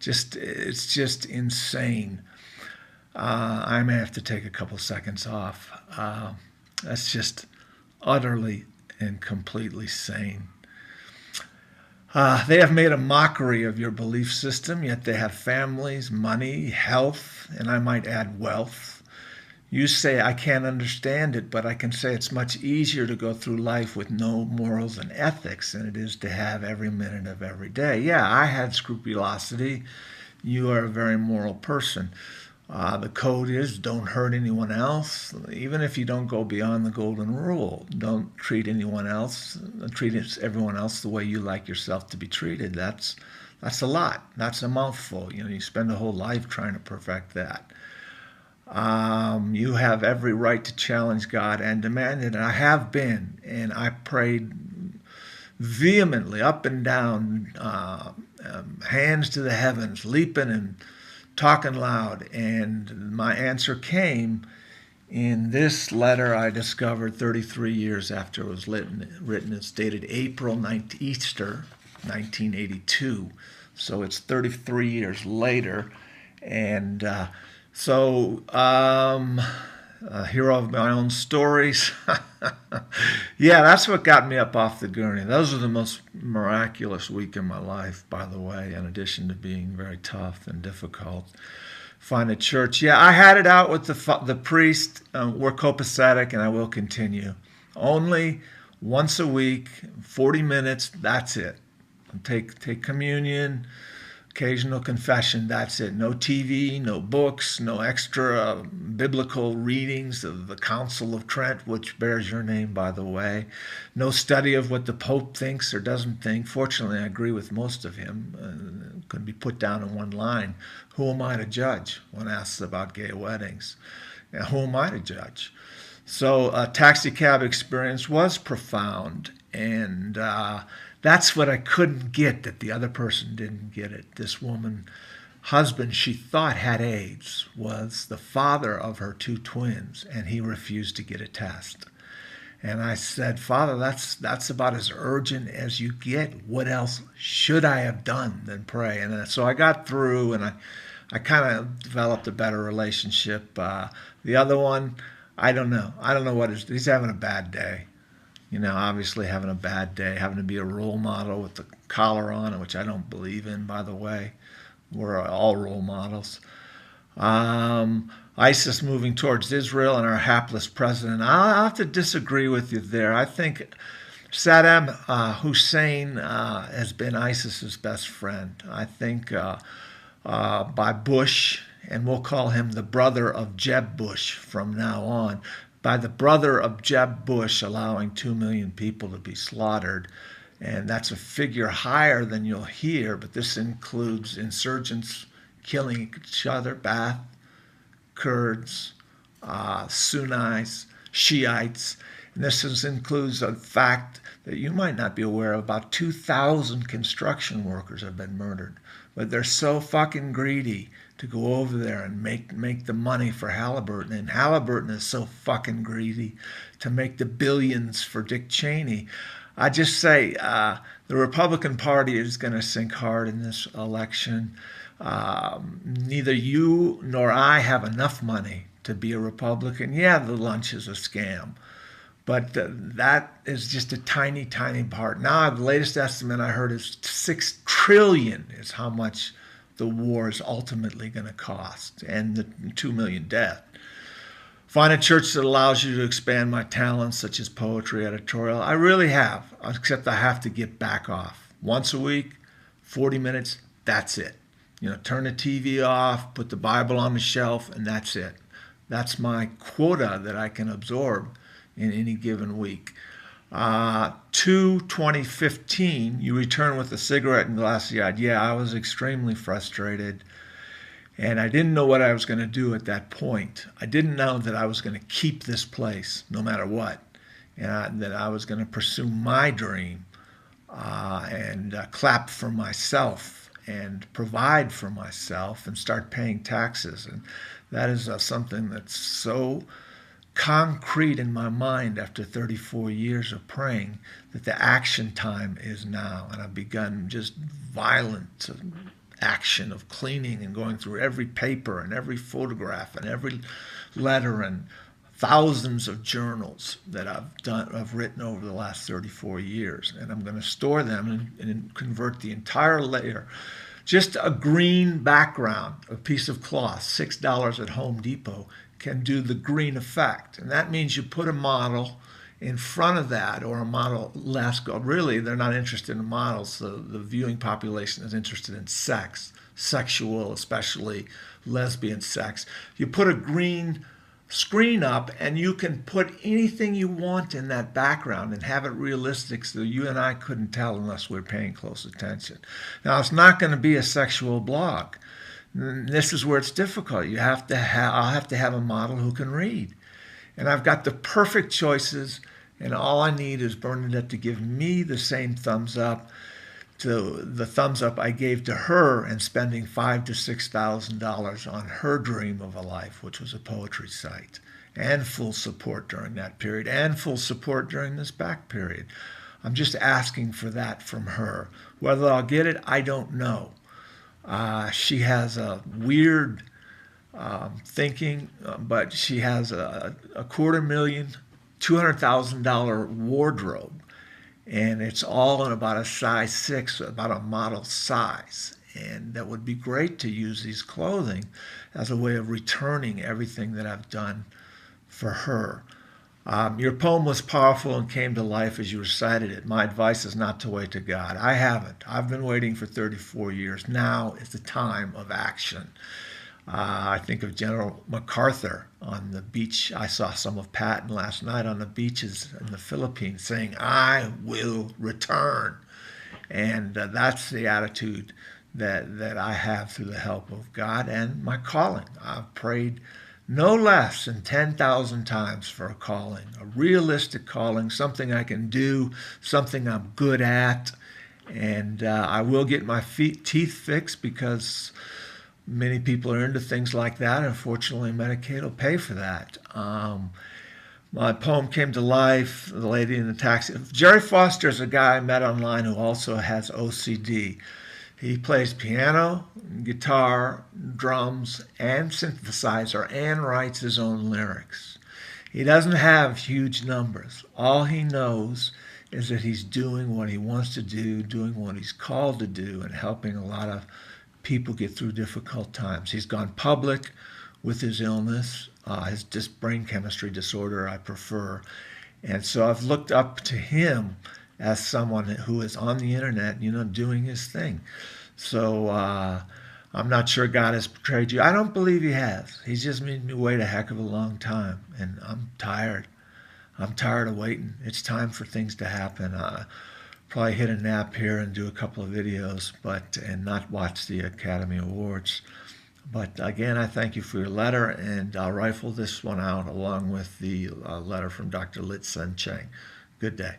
It's just insane. I may have to take a couple seconds off. That's just utterly and completely sane. They have made a mockery of your belief system, yet they have families, money, health, and I might add wealth. You say, I can't understand it, but I can say it's much easier to go through life with no morals and ethics than it is to have every minute of every day. Yeah, I had scrupulosity. You are a very moral person. The code is don't hurt anyone else, even if you don't go beyond the golden rule. Don't treat anyone else, treat everyone else the way you like yourself to be treated. That's a lot. That's a mouthful. You spend a whole life trying to perfect that. You have every right to challenge God and demand it. And I have been, and I prayed vehemently up and down, hands to the heavens, leaping and talking loud. And my answer came in this letter I discovered 33 years after it was written. It's dated Easter 1982. So it's 33 years later. And hero of my own stories. Yeah, that's what got me up off the gurney. Those are the most miraculous week in my life, by the way, in addition to being very tough and difficult. Find a church. Yeah, I had it out with the priest. We're copacetic, and I will continue. Only once a week, 40 minutes, that's it. Take communion, occasional confession, that's it. No TV, no books, no extra biblical readings of the Council of Trent, which bears your name, by the way. No study of what the Pope thinks or doesn't think. Fortunately, I agree with most of him. Could be put down in one line. Who am I to judge when asked about gay weddings? Now, who am I to judge? So a taxi cab experience was profound, and that's what I couldn't get, that the other person didn't get it. This woman, husband she thought had AIDS, was the father of her two twins, and he refused to get a test. And I said, Father, that's about as urgent as you get. What else should I have done than pray? And so I got through, and I kind of developed a better relationship. The other one, I don't know. I don't know what he's having a bad day. Obviously having a bad day, having to be a role model with the collar on, which I don't believe in, by the way. We're all role models. ISIS moving towards Israel and our hapless president. I'll have to disagree with you there. I think Saddam Hussein has been ISIS's best friend. I think by Bush, and we'll call him the brother of Jeb Bush from now on, by the brother of Jeb Bush allowing 2 million people to be slaughtered. And that's a figure higher than you'll hear, but this includes insurgents killing each other, Ba'ath, Kurds, Sunnis, Shiites. And this includes a fact that you might not be aware of. About 2,000 construction workers have been murdered. But they're so fucking greedy to go over there and make the money for Halliburton. And Halliburton is so fucking greedy to make the billions for Dick Cheney. I just say the Republican Party is going to sink hard in this election. Neither you nor I have enough money to be a Republican. Yeah, the lunch is a scam. But that is just a tiny, tiny part. Now, the latest estimate I heard is $6 trillion is how much the war is ultimately going to cost, and the 2 million dead. Find a church that allows you to expand my talents, such as poetry, editorial. I really have, except I have to get back off. Once a week, 40 minutes, that's it. Turn the TV off, put the Bible on the shelf, and that's it. That's my quota that I can absorb in any given week. 2015, you return with a cigarette and glassy-eyed. Yeah, I was extremely frustrated, and I didn't know what I was going to do at that point. I didn't know that I was going to keep this place no matter what, and that I was going to pursue my dream and clap for myself and provide for myself and start paying taxes. And that is something that's so concrete in my mind after 34 years of praying that the action time is now. And I've begun just violent action of cleaning and going through every paper and every photograph and every letter and thousands of journals that I've written over the last 34 years. And I'm going to store them and convert the entire layer. Just a green background, a piece of cloth, $6 at Home Depot, can do the green effect. And that means you put a model in front of that, or a model less. Really, they're not interested in models. The viewing population is interested in sex, sexual, especially lesbian sex. You put a green screen up and you can put anything you want in that background and have it realistic so you and I couldn't tell unless we're paying close attention. Now, it's not going to be a sexual blog. This is where it's difficult. I'll have to have a model who can read. And I've got the perfect choices, and all I need is Bernadette to give me the same thumbs up to the thumbs up I gave to her in spending $5,000 to $6,000 on her dream of a life, which was a poetry site, and full support during that period, and full support during this back period. I'm just asking for that from her. Whether I'll get it, I don't know. She has a weird thinking, but she has a $250,000, $200,000 wardrobe. And it's all in about a size 6, about a model size. And that would be great to use these clothing as a way of returning everything that I've done for her. Your poem was powerful and came to life as you recited it. My advice is not to wait to God. I haven't. I've been waiting for 34 years. Now is the time of action. I think of General MacArthur on the beach. I saw some of Patton last night on the beaches in the Philippines saying, I will return. And that's the attitude that I have through the help of God and my calling. I've prayed no less than 10,000 times for a calling, a realistic calling, something I can do, something I'm good at. And I will get my teeth fixed because many people are into things like that. Unfortunately, Medicaid will pay for that. My poem came to life, The Lady in the Taxi. Jerry Foster is a guy I met online who also has OCD. He plays piano, guitar, drums, and synthesizer, and writes his own lyrics. He doesn't have huge numbers. All he knows is that he's doing what he wants to do, doing what he's called to do, and helping a lot of people get through difficult times. He's gone public with his illness, his brain chemistry disorder, I prefer. And so I've looked up to him as someone who is on the internet, doing his thing. So I'm not sure God has betrayed you. I don't believe he has. He's just made me wait a heck of a long time, and I'm tired. I'm tired of waiting. It's time for things to happen. Probably hit a nap here and do a couple of videos, and not watch the Academy Awards. But again, I thank you for your letter, and I'll rifle this one out along with the letter from Dr. Lit Sen Cheng. Good day.